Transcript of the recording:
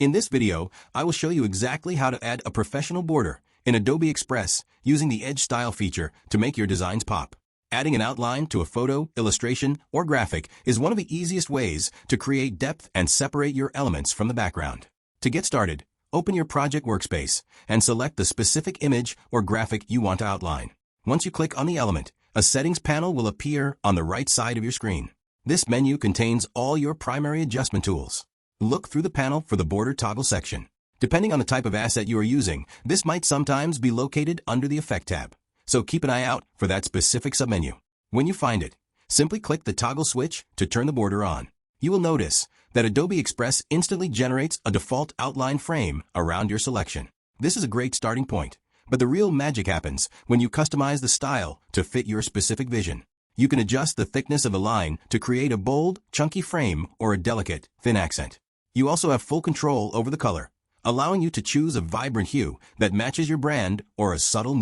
In this video, I will show you exactly how to add a professional border in Adobe Express using the Edge Style feature to make your designs pop. Adding an outline to a photo, illustration, or graphic is one of the easiest ways to create depth and separate your elements from the background. To get started, open your project workspace and select the specific image or graphic you want to outline. Once you click on the element, a settings panel will appear on the right side of your screen. This menu contains all your primary adjustment tools. Look through the panel for the border toggle section. Depending on the type of asset you are using, this might sometimes be located under the Effect tab, so keep an eye out for that specific submenu. When you find it, simply click the toggle switch to turn the border on. You will notice that Adobe Express instantly generates a default outline frame around your selection. This is a great starting point, but the real magic happens when you customize the style to fit your specific vision. You can adjust the thickness of a line to create a bold, chunky frame or a delicate, thin accent. You also have full control over the color, allowing you to choose a vibrant hue that matches your brand or a subtle neutral